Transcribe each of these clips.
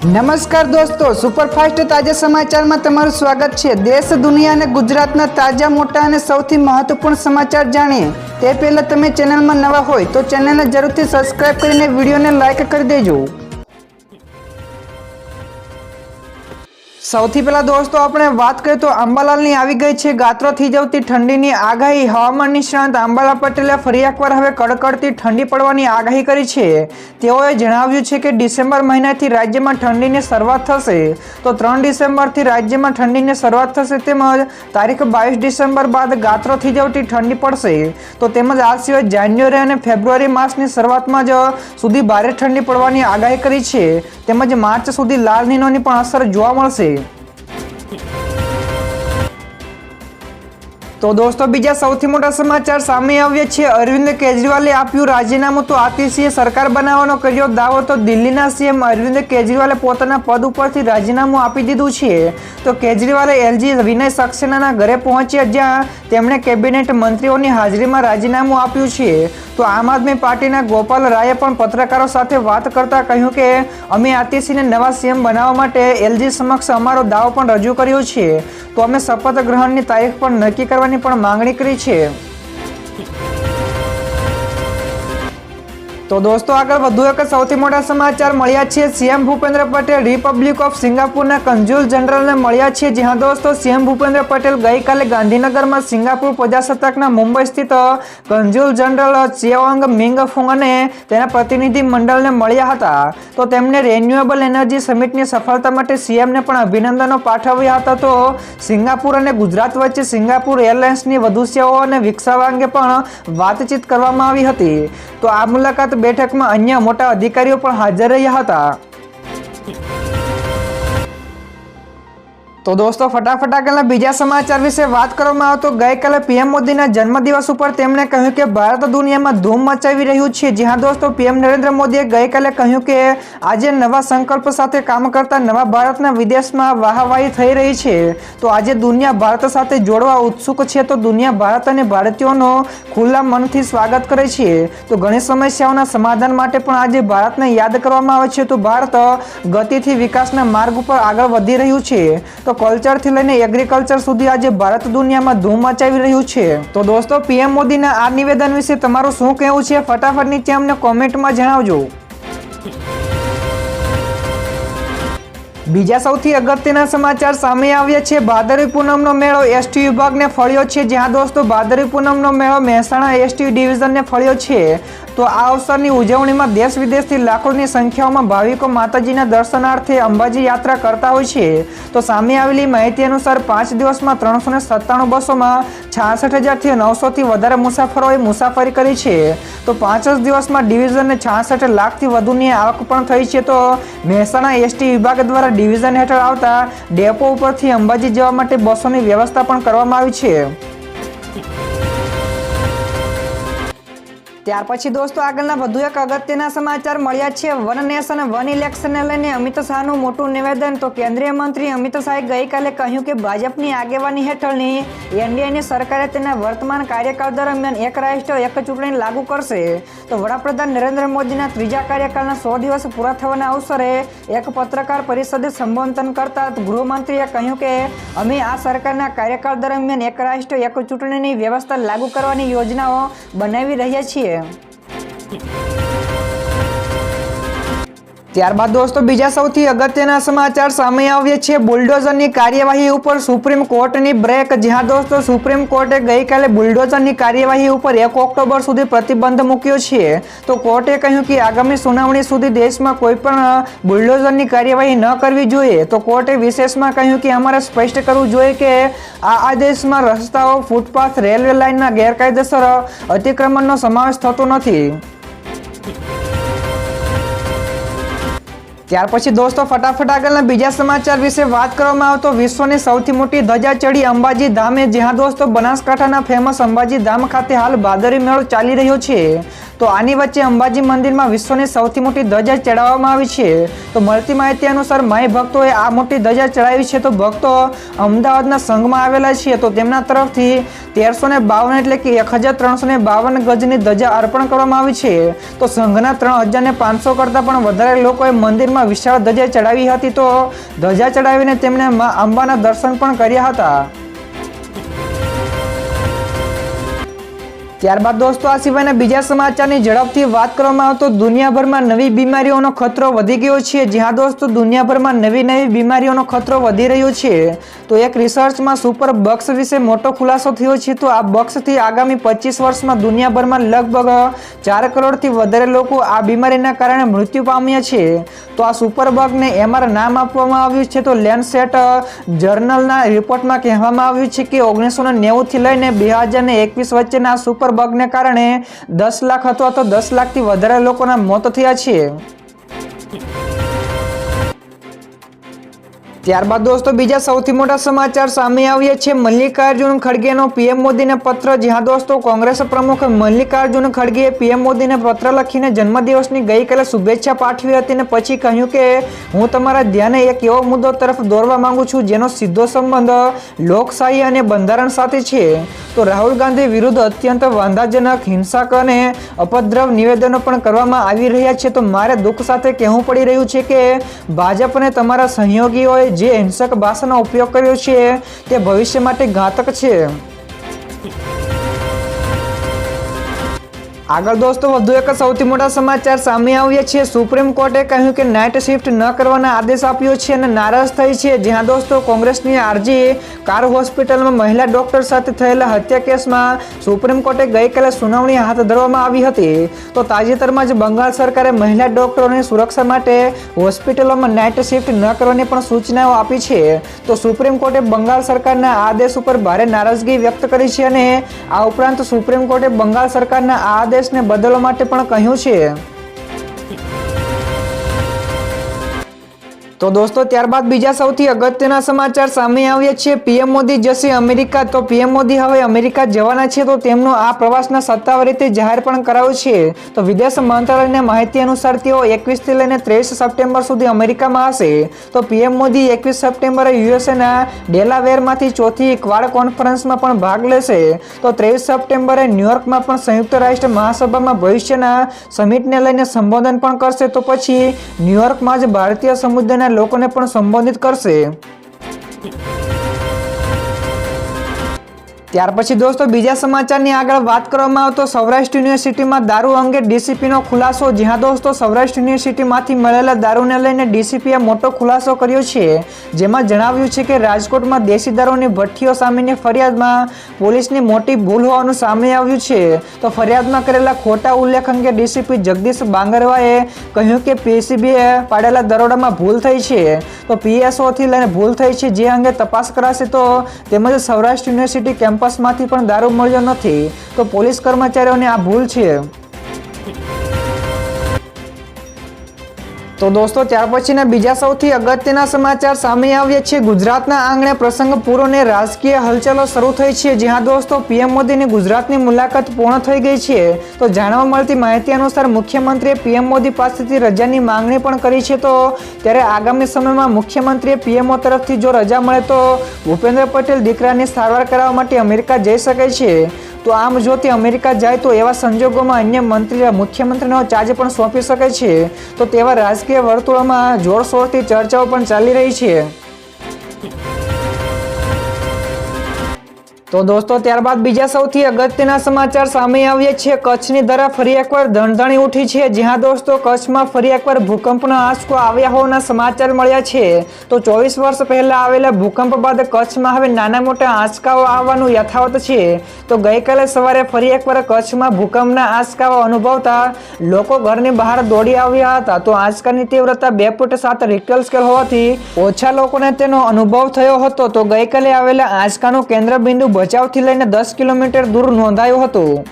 નમસ્કાર દોસ્તો, સુપરફાસ્ટ તાજા સમાચારમાં તમારું સ્વાગત છે। દેશ, દુનિયા અને ગુજરાતના તાજા, મોટા અને સૌથી મહત્વપૂર્ણ સમાચાર જાણીએ તે પહેલા તમે ચેનલમાં નવા હોય તો ચેનલને જરૂરથી સબસ્ક્રાઇબ કરીને વિડીયોને લાઇક કરી દેજો। સૌથી પહેલા દોસ્તો આપણે વાત કરીએ તો અંબાલાલની આવી ગઈ છે ગાત્રો થીજવતી ઠંડીની આગાહી। હવામાન નિષ્ણાત અંબાલાલ પટેલે ફરી એકવાર હવે કડકડતી ઠંડી પડવાની આગાહી કરી છે। તેઓએ જણાવ્યું છે કે ડિસેમ્બર મહિનાથી રાજ્યમાં ઠંડીની શરૂઆત થશે, તો 3 ડિસેમ્બરથી રાજ્યમાં ઠંડીની શરૂઆત થશે, તેમજ તારીખ 22 ડિસેમ્બર બાદ ગાત્રો થીજવતી ઠંડી પડશે। તો તેમજ આ સિવાય જાન્યુઆરી અને ફેબ્રુઆરી માસની શરૂઆતમાં જ સુધી ભારે ઠંડી પડવાની આગાહી કરી છે, તેમજ માર્ચ સુધી લાલ નીનોની પણ અસર જોવા મળશે। તો દોસ્તો બીજા સૌથી મોટા સમાચાર સામે આવ્યા છે। અરવિંદ કેજરીવાલે આપ્યું રાજીનામું, તો આતિશીએ સરકાર બનાવવાનો કર્યો દાવો। તો દિલ્હીના સીએમ અરવિંદ કેજરીવાલે પોતાના પદ ઉપરથી રાજીનામું આપી દીધું છે। તો કેજરીવાલે એલજી વિનય સક્સેનાના ઘરે પહોંચ્યા, જ્યાં તેમણે કેબિનેટ મંત્રીઓની હાજરીમાં રાજીનામું આપ્યું છે। તો આમ આદમી પાર્ટીના ગોપાલ રાયે પણ પત્રકારો સાથે વાત કરતા કહ્યું કે અમે આતિશીને નવા સીએમ બનાવવા માટે એલજી સમક્ષ અમારો દાવો પણ રજૂ કર્યો છે। તો અમે શપથ ગ્રહણની તારીખ પણ નક્કી કરવાની પણ માંગણી કરી છે। તો દોસ્તો આગળ વધુ એક સૌથી મોટા સમાચાર મળ્યા છે। CM Bhupendra Patel Republic of સિંગાપુરના કન્સ્યુલ જનરલને મળ્યા છે। જ્યાં દોસ્તો સીએમ ભૂપેન્દ્ર પટેલ ગઈકાલે ગાંધીનગરમાં સિંગાપુર પ્રજાસત્તાકના મુંબઈ સ્થિત કન્સ્યુલ જનરલ ચેઓંગ મિંગ ફુંગ અને તેના પ્રતિનિધિ મંડળને મળ્યા હતા। તો તેમને રિન્યુએબલ એનર્જી સમિટની સફળતા માટે સીએમને પણ અભિનંદનો પાઠવ્યા હતા। તો સિંગાપુર અને ગુજરાત વચ્ચે સિંગાપુર એરલાઇન્સની વધુ સેવાઓને વિકસાવવા અંગે પણ વાતચીત કરવામાં આવી હતી। તો આ મુલાકાત બેઠકમાં અન્ય મોટા અધિકારીઓ પણ હાજર રહ્યા હતા। તો દોસ્તો ફટાફટ આગળના બીજા સમાચાર વિશે વાત કરવામાં આવે તો ગઈકાલે પીએમ મોદીના જન્મદિવસ ઉપર તેમણે કહ્યું કે ભારત દુનિયામાં ધૂમ મચાવી રહ્યું છે। જ્યાં દોસ્તો પીએમ નરેન્દ્ર મોદીએ ગઈકાલે કહ્યું કે આજે નવા સંકલ્પ સાથે કામ કરતા નવા ભારતના વિદેશમાં વાહવાહી થઈ રહી છે। તો આજે દુનિયા ભારત સાથે જોડવા ઉત્સુક છે। તો દુનિયા ભારત અને ભારતીયોનો ખુલ્લા મનથી સ્વાગત કરે છે। તો ઘણી સમસ્યાઓના સમાધાન માટે પણ આજે ભારતને યાદ કરવામાં આવે છે। તો ભારત ગતિથી વિકાસના માર્ગ ઉપર આગળ વધી રહ્યું છે। તો કલ્ચરથી લઈને એગ્રીકલ્ચર સુધી આજે ભારત દુનિયામાં ધૂમ મચાવી રહ્યું છે। તો દોસ્તો પીએમ મોદીના આ નિવેદન વિશે તમારું શું કહેવું છે ફટાફટ નીચે અમને કોમેન્ટમાં જણાવજો। બીજા સૌથી અગત્યના સમાચાર સામે આવ્યા છે। ભાદરવી પૂનમનો મેળો એસટી વિભાગને ફળ્યો છે। જ્યાં દોસ્તો ભાદરવી પૂનમનો મેળો મહેસાણા એસટી ડિવિઝનને ફળ્યો છે। તો આ અવસરની ઉજવણીમાં દેશ વિદેશથી લાખોની સંખ્યામાં ભાવિકો માતાજીના દર્શનાર્થે અંબાજી યાત્રા કરતા હોય છે। તો સામે આવેલી માહિતી અનુસાર 5 દિવસમાં 397 બસોમાં 66,000થી 900થી વધારે મુસાફરોએ મુસાફરી કરી છે। તો 5 જ દિવસમાં ડિવિઝનને 66 લાખથી વધુની આવક પણ થઈ છે। તો મહેસાણા એસટી વિભાગ દ્વારા ડિવિઝન હેઠળ આવતા ડેપો ઉપરથી અંબાજી જવા માટે બસોની વ્યવસ્થા પણ કરવામાં આવી છે। ત્યાર પછી દોસ્તો આગળના વધુ એક અગત્યના સમાચાર મળ્યા છે। વન નેશન વન ઇલેક્શનને લઈને અમિત શાહનું મોટું નિવેદન। તો કેન્દ્રીય મંત્રી અમિત શાહે ગઈકાલે કહ્યું કે ભાજપની આગેવાની હેઠળની એનડીએની સરકારે તેના વર્તમાન કાર્યકાળ દરમિયાન એક રાષ્ટ્ર એક ચૂંટણી લાગુ કરશે। તો વડાપ્રધાન નરેન્દ્ર મોદીના ત્રીજા કાર્યકાળના 100 દિવસ પૂરા થવાના અવસરે એક પત્રકાર પરિષદે સંબોધન કરતા ગૃહમંત્રીએ કહ્યું કે અમે આ સરકારના કાર્યકાળ દરમિયાન એક રાષ્ટ્ર એક ચૂંટણીની વ્યવસ્થા લાગુ કરવાની યોજનાઓ બનાવી રહ્યા છીએ। ત્યારબાદ દોસ્તો બીજા સૌથી અગત્યના સમાચાર સામે આવ્યા છે। બુલડોઝરની કાર્યવાહી ઉપર સુપ્રીમ કોર્ટની બ્રેક। જ્યાં દોસ્તો સુપ્રીમ કોર્ટે ગઈકાલે બુલડોઝરની કાર્યવાહી ઉપર 1 ઓક્ટોબર સુધી પ્રતિબંધ મૂક્યો છે। તો કોર્ટે કહ્યું કે આગામી સુનાવણી સુધી દેશમાં કોઈ પણ બુલડોઝરની કાર્યવાહી ન કરવી જોઈએ। તો કોર્ટે વિશેષમાં કહ્યું કે અમારે સ્પષ્ટ કરવું જોઈએ કે આ આદેશમાં રસ્તાઓ, ફૂટપાથ, રેલવે લાઇનના ગેરકાયદેસર અતિક્રમણનો સમાવેશ થતો નથી। ત્યાર પછી દોસ્તો ફટાફટ આગળના બીજા સમાચાર વિશે વાત કરવામાં આવે તો વિશ્વની સૌથી મોટી ધજા ચડી અંબાજી ધામે। જ્યાં દોસ્તો બનાસકાંઠાના ફેમસ અંબાજી ધામ ખાતે હાલ ભાદરવી મેળો ચાલી રહ્યો છે। તો આની વચ્ચે અંબાજી મંદિરમાં વિશ્વની સૌથી મોટી ધજા ચડાવવામાં આવી છે। તો મળતી માહિતી અનુસાર માઈ ભક્તોએ આ મોટી ધજા ચડાવી છે। તો ભક્તો અમદાવાદના સંઘમાં આવેલા છે તો તેમના તરફથી 1352 એટલે કે 1352 ગજની ધજા અર્પણ કરવામાં આવી છે। તો સંઘના 3500 કરતા પણ વધારે લોકોએ મંદિરમાં વિશાળ ધજા ચડાવી હતી। તો ધજા ચડાવીને તેમણે મા અંબાના દર્શન પણ કર્યા હતા। ત્યારબાદ દોસ્તો આ સિવાયના બીજા સમાચારની ઝડપથી વાત કરવામાં આવે તો દુનિયાભરમાં નવી બીમારીઓનો ખતરો વધી ગયો છે। જ્યાં દોસ્તો દુનિયાભરમાં નવી બીમારીઓનો ખતરો વધી રહ્યો છે। તો એક રિસર્ચમાં સુપર બગ્સ વિશે મોટો ખુલાસો થયો છે। તો આ બગ્સથી આગામી 25 વર્ષમાં દુનિયાભરમાં લગભગ 4 કરોડથી વધારે લોકો આ બીમારીના કારણે મૃત્યુ પામ્યા છે। તો આ સુપર બગને એમઆર નામ આપવામાં આવ્યું છે। તો લેન્સેટ જર્નલના રિપોર્ટમાં કહેવામાં આવ્યું છે કે 1990 થી લઈને 2021 વચ્ચેના સુપર બગને કારણે 10 લાખ અથવા તો 10 લાખથી વધારે લોકોના મોત થયા છે। ત્યારબાદ દોસ્તો બીજા સૌથી મોટા સમાચાર સામે આવ્યા છે મલ્લિકાર્જુન ખડગેનો પીએમ મોદીને પત્ર। જ્યાં દોસ્તો કોંગ્રેસ પ્રમુખ મલ્લિકાર્જુન ખડગેએ પીએમ મોદીને પત્ર લખીને જન્મદિવસની ગઈકાલે શુભેચ્છા પાઠવી હતી અને પછી કહ્યું કે હું તમારા ધ્યાને એક એવો મુદ્દો તરફ દોરવા માંગુ છું જેનો સીધો સંબંધ લોકશાહી અને બંધારણ સાથે છે। તો રાહુલ ગાંધી વિરુદ્ધ અત્યંત વાંધાજનક હિંસક અને અપદ્રવ નિવેદનો પણ કરવામાં આવી રહ્યા છે। તો મારે દુઃખ સાથે કહેવું પડી રહ્યું છે કે ભાજપ અને તમારા સહયોગીઓએ જે હિંસક ભાષાનો ઉપયોગ કર્યો છે તે ભવિષ્ય માટે ઘાતક છે। આગળ દોસ્તો વધુ એક સૌથી મોટા સમાચાર સામે આવ્યા છે। સુપ્રીમ કોર્ટે કહ્યું કે નાઇટ શિફ્ટ ન કરવાના આદેશ આપ્યો છે અને નારાજ થઈ છે। જ્યાં દોસ્તો કોંગ્રેસની આરજી કાર હોસ્પિટલમાં મહિલા ડોક્ટર સાથે થયેલા હત્યા કેસમાં સુપ્રીમ કોર્ટે ગઈકાલે સુનાવણી હાથ ધરવામાં આવી હતી। તો તાજેતરમાં જ બંગાળ સરકારે મહિલા ડોક્ટરોની સુરક્ષા માટે હોસ્પિટલોમાં નાઇટ શિફ્ટ ન કરવાની પણ સૂચનાઓ આપી છે। તો સુપ્રીમ કોર્ટે બંગાળ સરકારના આ આદેશ ઉપર ભારે નારાજગી વ્યક્ત કરી છે અને આ ઉપરાંત સુપ્રીમ કોર્ટે બંગાળ સરકારના આ આદેશને બદલવા માટે પણ કહ્યું છે। તો દોસ્તો ત્યારબાદ બીજા સૌથી અગત્યના સમાચાર સામે આવ્યા છે। પીએમ મોદી જશે અમેરિકા। તો પીએમ મોદી હવે અમેરિકા જવાના છે। તો તેમનો આ પ્રવાસના સત્તાવાર રીતે જાહેર પણ કરાયો છે। તો વિદેશ મંત્રાલયની માહિતી અનુસાર તેઓ 21 થી લઈને 23 સપ્ટેમ્બર સુધી અમેરિકામાં હશે। તો પીએમ મોદી 21 સપ્ટેમ્બરે યુએસએના ડેલાવેરમાંથી ચોથી ક્વાડ કોન્ફરન્સમાં પણ ભાગ લેશે। તો 23 સપ્ટેમ્બરે ન્યુયોર્કમાં પણ સંયુક્ત રાષ્ટ્ર મહાસભામાં ભવિષ્યના સમિટને લઈને સંબોધન પણ કરશે। તો પછી ન્યુયોર્કમાં જ ભારતીય સમુદાયના લોકોને પણ સંબોધિત કરશે। ત્યાર પછી દોસ્તો બીજા સમાચારની આગળ વાત કરવામાં આવે તો સૌરાષ્ટ્ર યુનિવર્સિટીમાં દારૂ અંગે ડીસીપીનો ખુલાસો। જ્યાં દોસ્તો સૌરાષ્ટ્ર યુનિવર્સિટીમાંથી મળેલા દારૂને લઈને ડીસીપીએ મોટો ખુલાસો કર્યો છે। જેમાં જણાવ્યું છે કે રાજકોટમાં દેશી દારૂની ભઠ્ઠીઓ સામેની ફરિયાદમાં પોલીસની મોટી ભૂલ હોવાનું સામે આવ્યું છે। તો ફરિયાદમાં કરેલા ખોટા ઉલ્લેખ અંગે ડીસીપી જગદીશ બાંગરવાએ કહ્યું કે પીસીબીએ પાડેલા દરોડામાં ભૂલ થઈ છે। તો પીએસઓથી લઈને ભૂલ થઈ છે જે અંગે તપાસ કરાશે। તો તેમજ સૌરાષ્ટ્ર યુનિવર્સિટી કેમ્પસમાંથી પણ દારૂ મળ્યો નથી। તો પોલીસ કર્મચારીઓની આ ભૂલ છે। તો દોસ્તો ત્યાર પછીના બીજા સૌથી અગત્યના સમાચાર સામે આવ્યા છે। ગુજરાતના આંગણે પ્રસંગ પૂરો ને રાજકીય હલચલો શરૂ થઈ છે। જ્યાં દોસ્તો પીએમ મોદીની ગુજરાતની મુલાકાત પૂર્ણ થઈ ગઈ છે। તો જાણવા મળતી માહિતી અનુસાર મુખ્યમંત્રીએ પીએમ મોદી પાસેથી રજાની માંગણી પણ કરી છે। તો ત્યારે આગામી સમયમાં મુખ્યમંત્રીએ પીએમઓ તરફથી જો રજા મળે તો ભૂપેન્દ્ર પટેલ દીકરાની સારવાર કરાવવા માટે અમેરિકા જઈ શકે છે। તો આમ જો તે અમેરિકા જાય તો એવા સંજોગોમાં અન્ય મંત્રી મુખ્યમંત્રીનો ચાર્જ પણ સોંપી શકે છે। તો તેવા રાજકીય વર્તુળોમાં જોરશોરથી ચર્ચાઓ પણ ચાલી રહી છે। તો દોસ્તો ત્યારબાદ બીજા સૌથી અગત્યના સમાચાર સામે આવ્યા છે। કચ્છની ધરા ફરી એકવાર ધણધણી ઉઠી છે। જ્યાં દોસ્તો કચ્છમાં ફરી એકવાર ભૂકંપના આંચકો આવ્યા હોવાના સમાચાર મળ્યા છે। તો 24 વર્ષ પહેલા આવેલા ભૂકંપ બાદ કચ્છમાં હવે નાના મોટા આંચકાઓ આવવાનું યથાવત છે। તો ગઈકાલે સવારે ફરી એકવાર કચ્છમાં ભૂકંપના આંચકાઓ અનુભવતા લોકો ઘરની બહાર દોડી આવ્યા હતા। તો આંચકાની તીવ્રતા 2.7 રિક્ટર સ્કેલ હોવાથી ઓછા લોકોને તેનો અનુભવ થયો હતો। તો ગઈકાલે આવેલા આંચકાનું કેન્દ્ર બિંદુ બચાવથી લઈને 10 કિલોમીટર દૂર નોંધાયું હતું।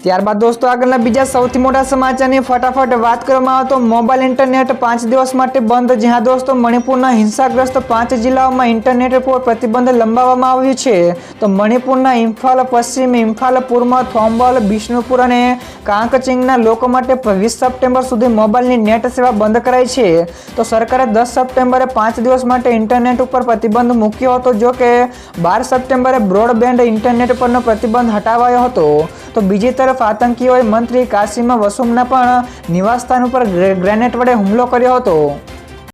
ત્યારબાદ દોસ્તો આગળના બીજા સૌથી મોટા સમાચારની ફટાફટ વાત કરવામાં આવે તો મોબાઈલ ઇન્ટરનેટ 5 દિવસ માટે બંધ. જ્યાં દોસ્તો મણિપુરના હિંસાગ્રસ્ત 5 જિલ્લાઓમાં ઇન્ટરનેટ પર પ્રતિબંધ લંબાવવામાં આવ્યું છે. તો મણિપુરના ઇમ્ફાલ પશ્ચિમ, ઇમ્ફાલ પૂર્વ, થોમ્બલ, બિષ્ણુપુર અને કાંગચિંગના લોકો માટે 20 સપ્ટેમ્બર સુધી મોબાઈલની નેટ સેવા બંધ કરાઈ છે. તો સરકારે 10 સપ્ટેમ્બરે 5 દિવસ માટે ઇન્ટરનેટ ઉપર પ્રતિબંધ મૂક્યો હતો. જો કે 12 સપ્ટેમ્બરે બ્રોડબેન્ડ ઇન્ટરનેટ પરનો પ્રતિબંધ હટાવાયો હતો. તો બીજી તરફ આતંકીઓએ મંત્રી કાસિમ વસુમના પણ નિવાસસ્થાન ઉપર ગ્રેનેડ વડે હુમલો કર્યો હતો.